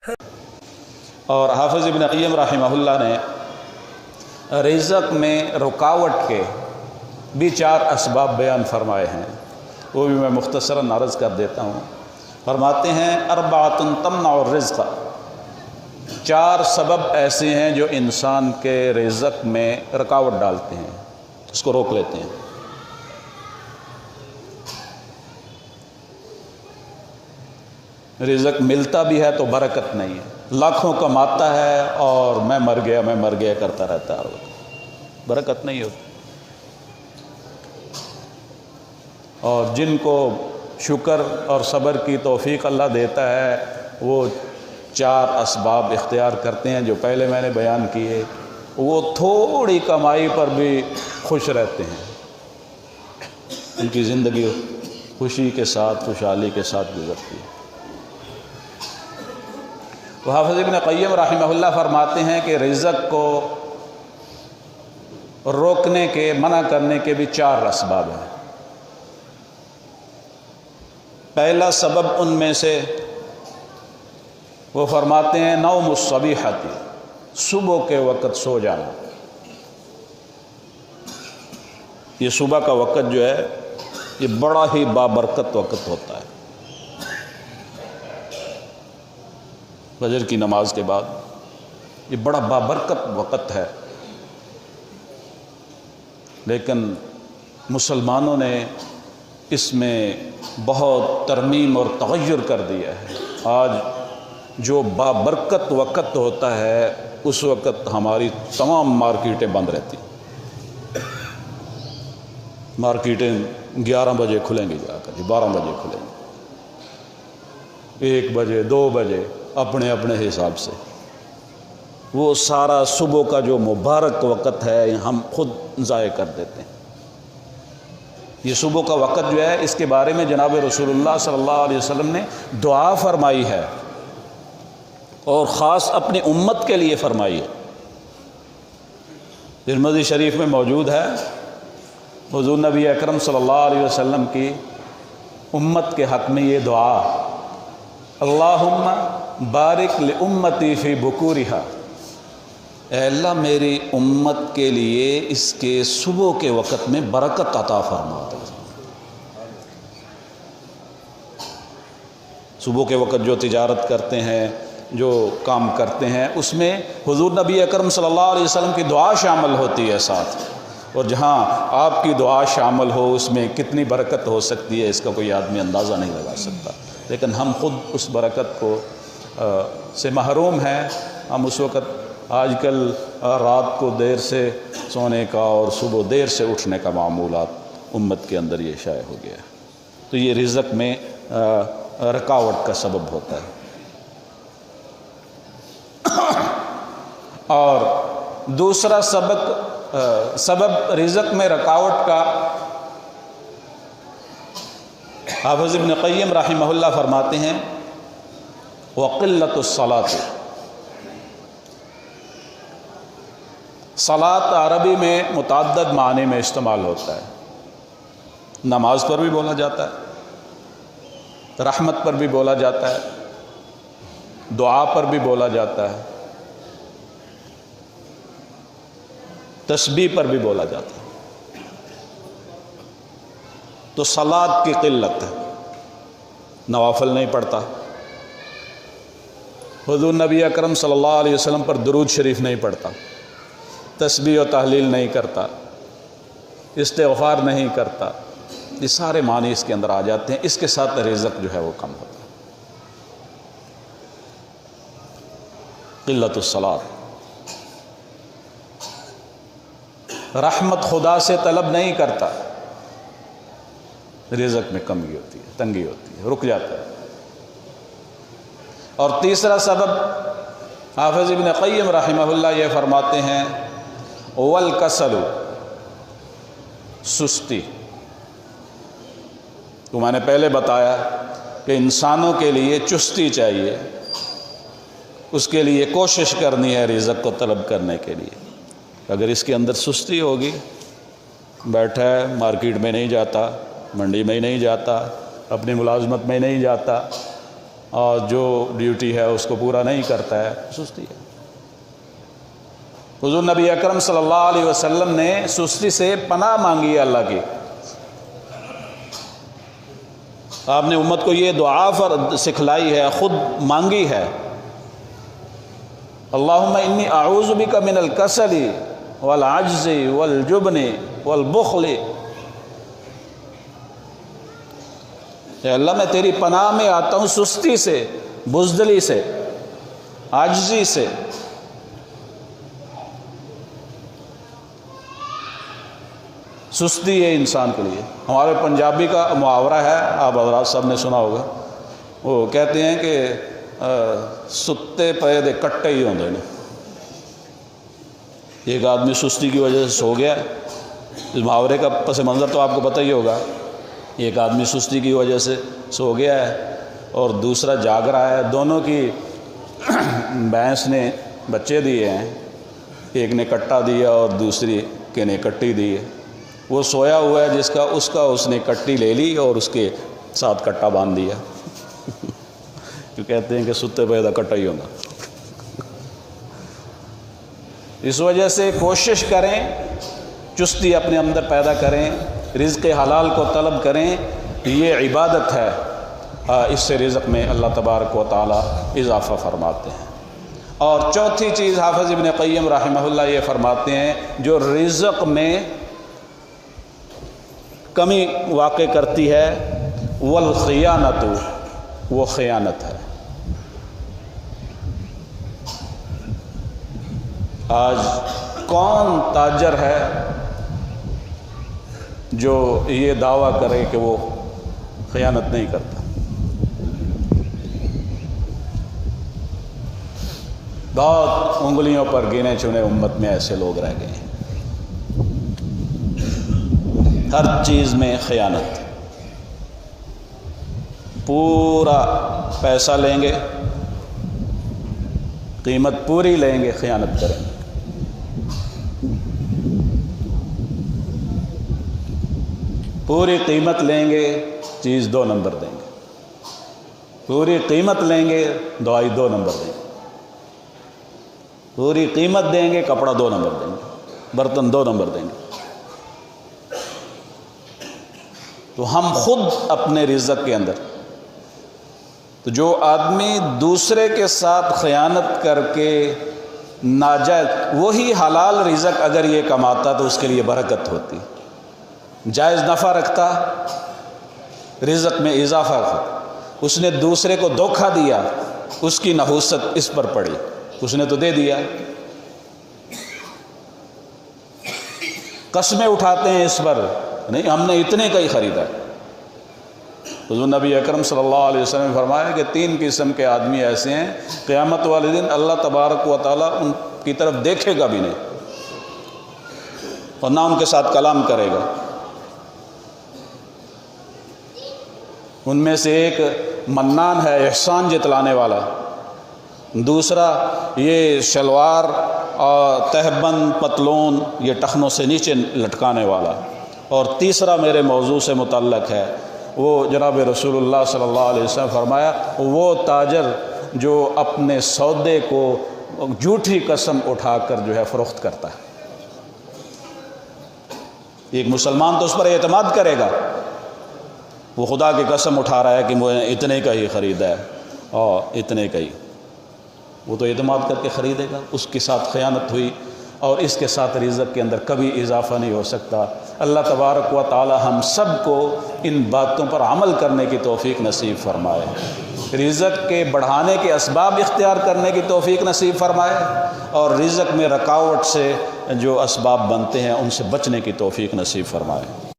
اور حافظ ابن قیم رحمہ اللہ نے رزق میں رکاوٹ کے بھی 4 اسباب بیان فرمائے ہیں، وہ بھی میں مختصراً عرض کر دیتا ہوں۔ فرماتے ہیں اربعۃ تمنع الرزق، 4 سبب ایسے ہیں جو انسان کے رزق میں رکاوٹ ڈالتے ہیں، اس کو روک لیتے ہیں۔ رزق ملتا بھی ہے تو برکت نہیں ہے، لاکھوں کماتا ہے اور میں مر گیا کرتا رہتا ہے، برکت نہیں ہوتی۔ اور جن کو شکر اور صبر کی توفیق اللہ دیتا ہے وہ 4 اسباب اختیار کرتے ہیں جو پہلے میں نے بیان کیے، وہ تھوڑی کمائی پر بھی خوش رہتے ہیں، ان کی زندگی خوشی کے ساتھ خوشحالی کے ساتھ گزرتی ہے۔ تو حافظ ابن قیم رحمہ اللہ فرماتے ہیں کہ رزق کو روکنے کے منع کرنے کے بھی 4 اسباب ہیں۔ پہلا سبب ان میں سے وہ فرماتے ہیں نوم الصبیحۃ، صبح کے وقت سو جانا۔ یہ صبح کا وقت جو ہے یہ بڑا ہی بابرکت وقت ہوتا ہے، فجر کی نماز کے بعد یہ بڑا بابرکت وقت ہے، لیکن مسلمانوں نے اس میں بہت ترمیم اور تغیر کر دیا ہے۔ آج جو بابرکت وقت ہوتا ہے اس وقت ہماری تمام مارکیٹیں بند رہتی ہیں، مارکیٹیں 11 بجے کھلیں گی، جا کر 12 بجے کھلیں گی، 1 بجے 2 بجے اپنے اپنے حساب سے۔ وہ سارا صبح کا جو مبارک وقت ہے ہم خود ضائع کر دیتے ہیں۔ یہ صبح کا وقت جو ہے اس کے بارے میں جناب رسول اللہ صلی اللہ علیہ وسلم نے دعا فرمائی ہے، اور خاص اپنی امت کے لیے فرمائی ہے۔ ترمذی شریف میں موجود ہے، حضور نبی اکرم صلی اللہ علیہ وسلم کی امت کے حق میں یہ دعا، اللہم بارک لامتی فی بکورہا، اے اللہ میری امت کے لیے اس کے صبح کے وقت میں برکت عطا فرما۔ صبح کے وقت جو تجارت کرتے ہیں، جو کام کرتے ہیں، اس میں حضور نبی اکرم صلی اللہ علیہ وسلم کی دعا شامل ہوتی ہے ساتھ، اور جہاں آپ کی دعا شامل ہو اس میں کتنی برکت ہو سکتی ہے اس کا کوئی آدمی اندازہ نہیں لگا سکتا، لیکن ہم خود اس برکت کو سے محروم ہیں۔ ہم اس وقت آج کل رات کو دیر سے سونے کا اور صبح دیر سے اٹھنے کا معمولات امت کے اندر یہ شائع ہو گیا ہے، تو یہ رزق میں رکاوٹ کا سبب ہوتا ہے۔ اور دوسرا سبب رزق میں رکاوٹ کا حافظ ابن قیم رحمہ اللہ فرماتے ہیں وقلۃ الصلاۃ، صلاۃ عربی میں متعدد معنی میں استعمال ہوتا ہے، نماز پر بھی بولا جاتا ہے، رحمت پر بھی بولا جاتا ہے، دعا پر بھی بولا جاتا ہے، تسبیح پر بھی بولا جاتا ہے۔ تو صلاۃ کی قلت ہے، نوافل نہیں پڑھتا، حضور نبی اکرم صلی اللہ علیہ وسلم پر درود شریف نہیں پڑھتا، تسبیح و تحلیل نہیں کرتا، استغفار نہیں کرتا، یہ سارے معنی اس کے اندر آ جاتے ہیں۔ اس کے ساتھ رزق جو ہے وہ کم ہوتا ہے۔ قلت الصلاۃ، رحمت خدا سے طلب نہیں کرتا، رزق میں کمی ہوتی ہے، تنگی ہوتی ہے، رک جاتا ہے۔ اور تیسرا سبب حافظ ابن قیم رحمہ اللہ یہ فرماتے ہیں والکسل، سستی۔ تو میں نے پہلے بتایا کہ انسانوں کے لیے چستی چاہیے، اس کے لیے کوشش کرنی ہے رزق کو طلب کرنے کے لیے۔ اگر اس کے اندر سستی ہوگی، بیٹھا ہے مارکیٹ میں نہیں جاتا، منڈی میں نہیں جاتا، اپنی ملازمت میں نہیں جاتا، اور جو ڈیوٹی ہے اس کو پورا نہیں کرتا ہے، سستی ہے۔ حضور نبی اکرم صلی اللہ علیہ وسلم نے سستی سے پناہ مانگی ہے اللہ کی۔ آپ نے امت کو یہ دعا سکھلائی ہے، خود مانگی ہے، اللہم انی اعوذ بک من الکسل والعجز والجبن والبخل۔ اے اللہ میں تیری پناہ میں آتا ہوں سستی سے، بزدلی سے، عاجزی سے۔ سستی ہے انسان کے لیے۔ ہمارے پنجابی کا محاورہ ہے، آپ حضرات سب نے سنا ہوگا، وہ کہتے ہیں کہ ستے پے دے کٹے ہی ہوندے نے۔ ایک آدمی سستی کی وجہ سے سو گیا، اس محاورے کا پس منظر تو آپ کو پتہ ہی ہوگا۔ ایک آدمی سستی کی وجہ سے سو گیا ہے اور دوسرا جاگ رہا ہے، دونوں کی بھینس نے بچے دیے ہیں، ایک نے کٹا دیا اور دوسری کے نے کٹی دی ہے۔ وہ سویا ہوا ہے اس نے کٹی لے لی اور اس کے ساتھ کٹا باندھ دیا۔ جو کہتے ہیں کہ ستے پے دا کٹا ہی ہوگا۔ اس وجہ سے کوشش کریں، چستی اپنے اندر پیدا کریں، رزق حلال کو طلب کریں، یہ عبادت ہے۔ اس سے رزق میں اللہ تبارک و تعالی اضافہ فرماتے ہیں۔ اور چوتھی چیز حافظ ابن قیم رحمہ اللہ یہ فرماتے ہیں، جو رزق میں کمی واقع کرتی ہے، والخیانت، وہ خیانت ہے۔ آج کون تاجر ہے جو یہ دعویٰ کرے کہ وہ خیانت نہیں کرتا؟ بہت انگلیوں پر گنے چنے امت میں ایسے لوگ رہ گئے ہیں۔ ہر چیز میں خیانت، پورا پیسہ لیں گے، قیمت پوری لیں گے، خیانت کریں گے۔ پوری قیمت لیں گے، چیز 2 نمبر دیں گے۔ پوری قیمت لیں گے، دوائی 2 نمبر دیں گے۔ پوری قیمت دیں گے، کپڑا 2 نمبر دیں گے، برتن 2 نمبر دیں گے۔ تو ہم خود اپنے رزق کے اندر، تو جو آدمی دوسرے کے ساتھ خیانت کر کے ناجائز، وہی حلال رزق اگر یہ کماتا تو اس کے لیے برکت ہوتی، جائز نفع رکھتا، رزق میں اضافہ ہوتا۔ اس نے دوسرے کو دھوکہ دیا، اس کی نحوست اس پر پڑی، اس نے تو دے دیا۔ قسمیں اٹھاتے ہیں اس پر، نہیں ہم نے اتنے کا ہی خریدا۔ حضور نبی اکرم صلی اللہ علیہ وسلم نے فرمایا کہ 3 قسم کے آدمی ایسے ہیں، قیامت والے دن اللہ تبارک و تعالیٰ ان کی طرف دیکھے گا بھی نہیں اور نہ ان کے ساتھ کلام کرے گا۔ ان میں سے ایک منان ہے، احسان جتلانے والا، دوسرا یہ شلوار اور تہبند پتلون یہ ٹخنوں سے نیچے لٹکانے والا، اور تیسرا میرے موضوع سے متعلق ہے، وہ جناب رسول اللہ صلی اللہ علیہ وسلم فرمایا، وہ تاجر جو اپنے سودے کو جھوٹی قسم اٹھا کر جو ہے فروخت کرتا ہے۔ ایک مسلمان تو اس پر اعتماد کرے گا، وہ خدا کی قسم اٹھا رہا ہے کہ مجھے اتنے کا ہی خریدا ہے اور اتنے کا ہی، وہ تو اعتماد کر کے خریدے گا۔ اس کے ساتھ خیانت ہوئی اور اس کے ساتھ رزق کے اندر کبھی اضافہ نہیں ہو سکتا۔ اللہ تبارک و تعالی ہم سب کو ان باتوں پر عمل کرنے کی توفیق نصیب فرمائے، رزق کے بڑھانے کے اسباب اختیار کرنے کی توفیق نصیب فرمائے، اور رزق میں رکاوٹ سے جو اسباب بنتے ہیں ان سے بچنے کی توفیق نصیب فرمائے۔